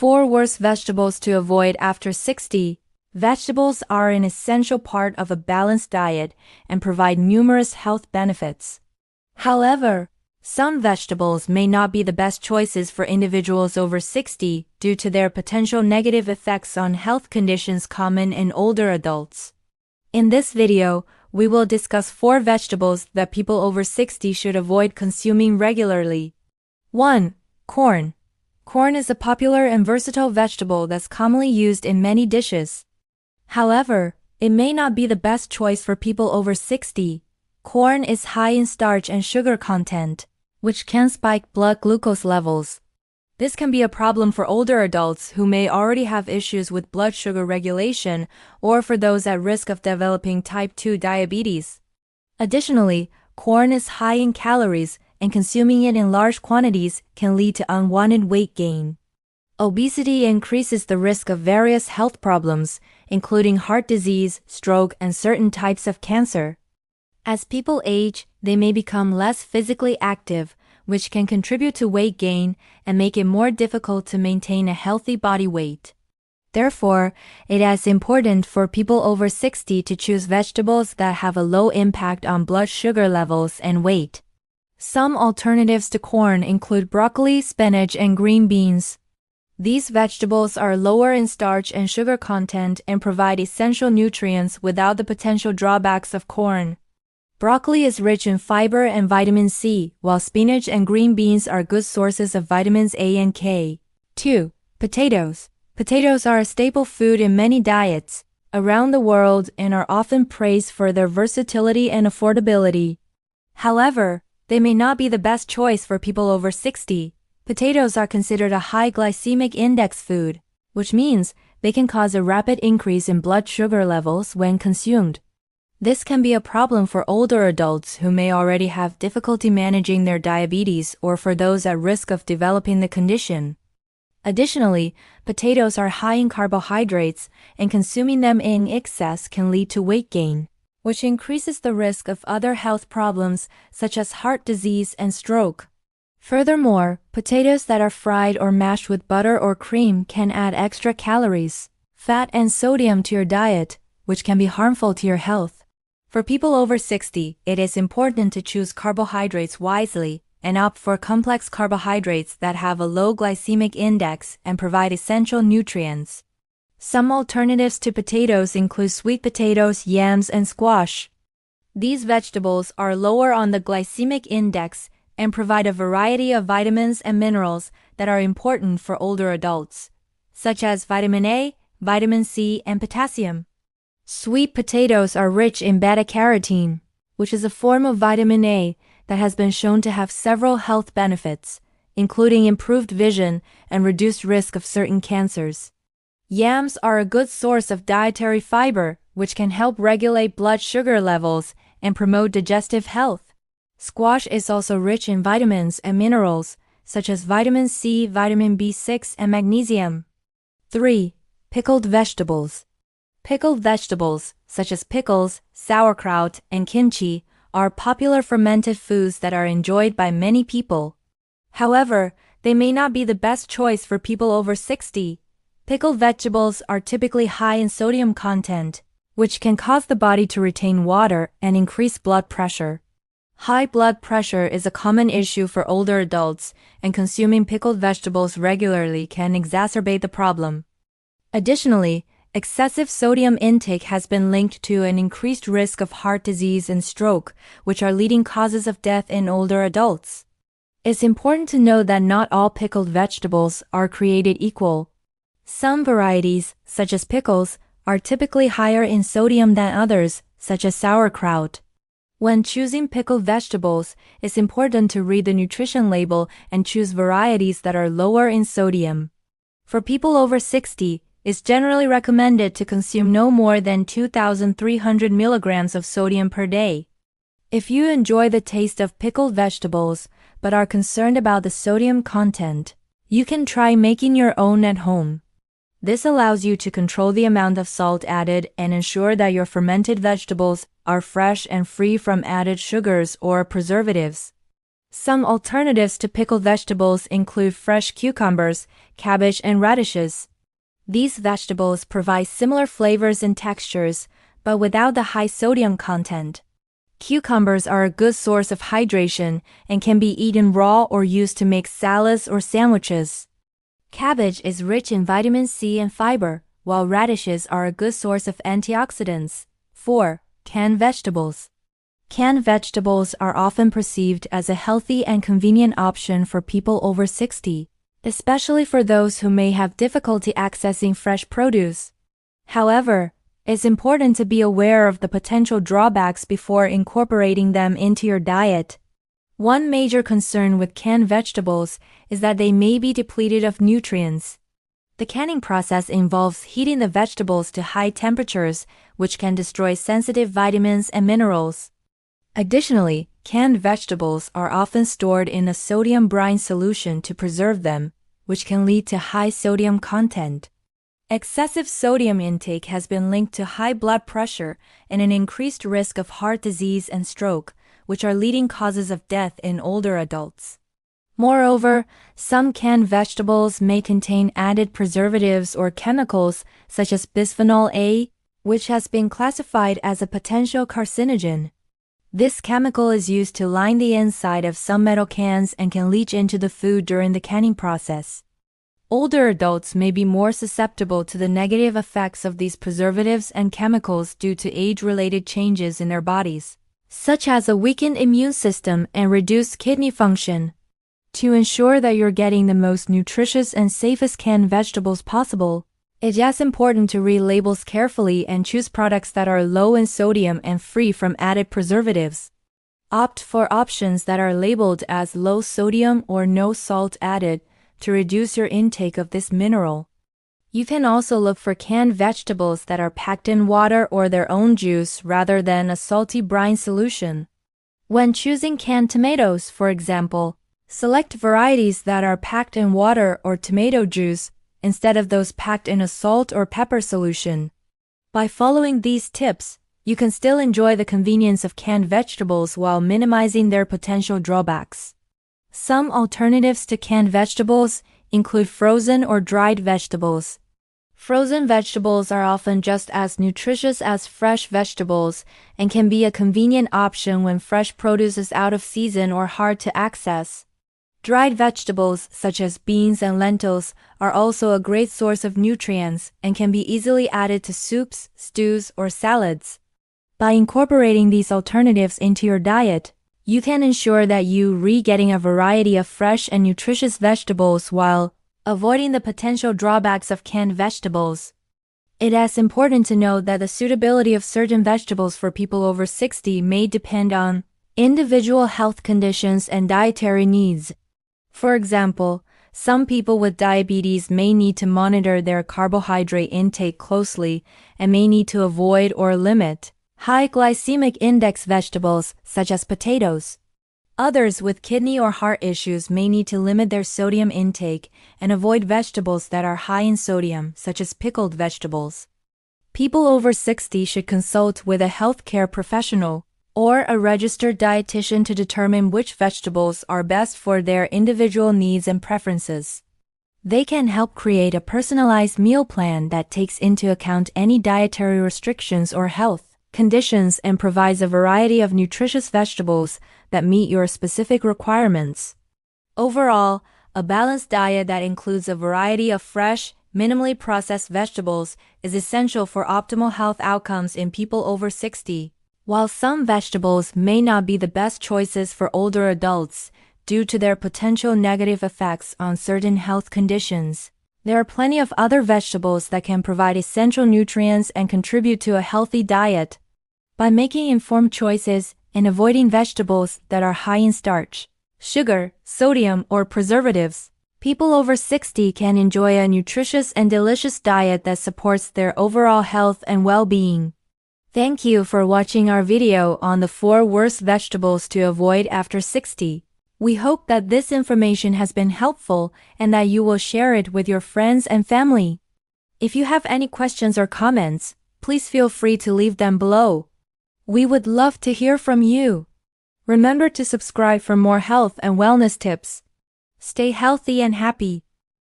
4 worst vegetables to avoid after 60. Vegetables are an essential part of a balanced diet and provide numerous health benefits. However, some vegetables may not be the best choices for individuals over 60 due to their potential negative effects on health conditions common in older adults. In this video, we will discuss 4 vegetables that people over 60 should avoid consuming regularly. 1. Corn. Corn is a popular and versatile vegetable that's commonly used in many dishes. However, it may not be the best choice for people over 60. Corn is high in starch and sugar content, which can spike blood glucose levels. This can be a problem for older adults who may already have issues with blood sugar regulation or for those at risk of developing type 2 diabetes. Additionally, corn is high in calories, and consuming it in large quantities can lead to unwanted weight gain. Obesity increases the risk of various health problems, including heart disease, stroke, and certain types of cancer. As people age, they may become less physically active, which can contribute to weight gain and make it more difficult to maintain a healthy body weight. Therefore, it is important for people over 60 to choose vegetables that have a low impact on blood sugar levels and weight. Some alternatives to corn include broccoli, spinach, and green beans. These vegetables are lower in starch and sugar content and provide essential nutrients without the potential drawbacks of corn. Broccoli is rich in fiber and vitamin C, while spinach and green beans are good sources of vitamins A and K. 2. Potatoes. Potatoes are a staple food in many diets around the world and are often praised for their versatility and affordability. However, they may not be the best choice for people over 60. Potatoes are considered a high glycemic index food, which means they can cause a rapid increase in blood sugar levels when consumed. This can be a problem for older adults who may already have difficulty managing their diabetes or for those at risk of developing the condition. Additionally, potatoes are high in carbohydrates, and consuming them in excess can lead to weight gain, which increases the risk of other health problems such as heart disease and stroke. Furthermore, potatoes that are fried or mashed with butter or cream can add extra calories, fat, and sodium to your diet, which can be harmful to your health. For people over 60, it is important to choose carbohydrates wisely and opt for complex carbohydrates that have a low glycemic index and provide essential nutrients. Some alternatives to potatoes include sweet potatoes, yams, and squash. These vegetables are lower on the glycemic index and provide a variety of vitamins and minerals that are important for older adults, such as vitamin A, vitamin C, and potassium. Sweet potatoes are rich in beta-carotene, which is a form of vitamin A that has been shown to have several health benefits, including improved vision and reduced risk of certain cancers. Yams are a good source of dietary fiber, which can help regulate blood sugar levels and promote digestive health. Squash is also rich in vitamins and minerals, such as vitamin C, vitamin B6, and magnesium. 3. Pickled vegetables. Pickled vegetables, such as pickles, sauerkraut, and kimchi, are popular fermented foods that are enjoyed by many people. However, they may not be the best choice for people over 60. Pickled vegetables are typically high in sodium content, which can cause the body to retain water and increase blood pressure. High blood pressure is a common issue for older adults, and consuming pickled vegetables regularly can exacerbate the problem. Additionally, excessive sodium intake has been linked to an increased risk of heart disease and stroke, which are leading causes of death in older adults. It's important to know that not all pickled vegetables are created equal. Some varieties, such as pickles, are typically higher in sodium than others, such as sauerkraut. When choosing pickled vegetables, it's important to read the nutrition label and choose varieties that are lower in sodium. For people over 60, it's generally recommended to consume no more than 2,300 milligrams of sodium per day. If you enjoy the taste of pickled vegetables but are concerned about the sodium content, you can try making your own at home. This allows you to control the amount of salt added and ensure that your fermented vegetables are fresh and free from added sugars or preservatives. Some alternatives to pickled vegetables include fresh cucumbers, cabbage, and radishes. These vegetables provide similar flavors and textures, but without the high sodium content. Cucumbers are a good source of hydration and can be eaten raw or used to make salads or sandwiches. Cabbage is rich in vitamin C and fiber, while radishes are a good source of antioxidants. 4. Canned vegetables. Canned vegetables are often perceived as a healthy and convenient option for people over 60, especially for those who may have difficulty accessing fresh produce. However, it's important to be aware of the potential drawbacks before incorporating them into your diet. One major concern with canned vegetables is that they may be depleted of nutrients. The canning process involves heating the vegetables to high temperatures, which can destroy sensitive vitamins and minerals. Additionally, canned vegetables are often stored in a sodium brine solution to preserve them, which can lead to high sodium content. Excessive sodium intake has been linked to high blood pressure and an increased risk of heart disease and stroke, which are leading causes of death in older adults. Moreover, some canned vegetables may contain added preservatives or chemicals such as bisphenol A, which has been classified as a potential carcinogen. This chemical is used to line the inside of some metal cans and can leach into the food during the canning process. Older adults may be more susceptible to the negative effects of these preservatives and chemicals due to age-related changes in their bodies, such as a weakened immune system and reduced kidney function. To ensure that you're getting the most nutritious and safest canned vegetables possible, it's just important to read labels carefully and choose products that are low in sodium and free from added preservatives. Opt for options that are labeled as low sodium or no salt added to reduce your intake of this mineral. You can also look for canned vegetables that are packed in water or their own juice rather than a salty brine solution. When choosing canned tomatoes, for example, select varieties that are packed in water or tomato juice instead of those packed in a salt or pepper solution. By following these tips, you can still enjoy the convenience of canned vegetables while minimizing their potential drawbacks. Some alternatives to canned vegetables include frozen or dried vegetables. Frozen vegetables are often just as nutritious as fresh vegetables and can be a convenient option when fresh produce is out of season or hard to access. Dried vegetables such as beans and lentils are also a great source of nutrients and can be easily added to soups, stews, or salads. By incorporating these alternatives into your diet, you can ensure that you're getting a variety of fresh and nutritious vegetables while avoiding the potential drawbacks of canned vegetables. It is important to note that the suitability of certain vegetables for people over 60 may depend on individual health conditions and dietary needs. For example, some people with diabetes may need to monitor their carbohydrate intake closely and may need to avoid or limit high glycemic index vegetables such as potatoes. Others with kidney or heart issues may need to limit their sodium intake and avoid vegetables that are high in sodium, such as pickled vegetables. People over 60 should consult with a healthcare professional or a registered dietitian to determine which vegetables are best for their individual needs and preferences. They can help create a personalized meal plan that takes into account any dietary restrictions or health conditions and provides a variety of nutritious vegetables that meet your specific requirements. Overall, a balanced diet that includes a variety of fresh, minimally processed vegetables is essential for optimal health outcomes in people over 60. While some vegetables may not be the best choices for older adults due to their potential negative effects on certain health conditions, there are plenty of other vegetables that can provide essential nutrients and contribute to a healthy diet. By making informed choices and avoiding vegetables that are high in starch, sugar, sodium, or preservatives, people over 60 can enjoy a nutritious and delicious diet that supports their overall health and well-being. Thank you for watching our video on the 4 worst vegetables to avoid after 60. We hope that this information has been helpful and that you will share it with your friends and family. If you have any questions or comments, please feel free to leave them below. We would love to hear from you. Remember to subscribe for more health and wellness tips. Stay healthy and happy.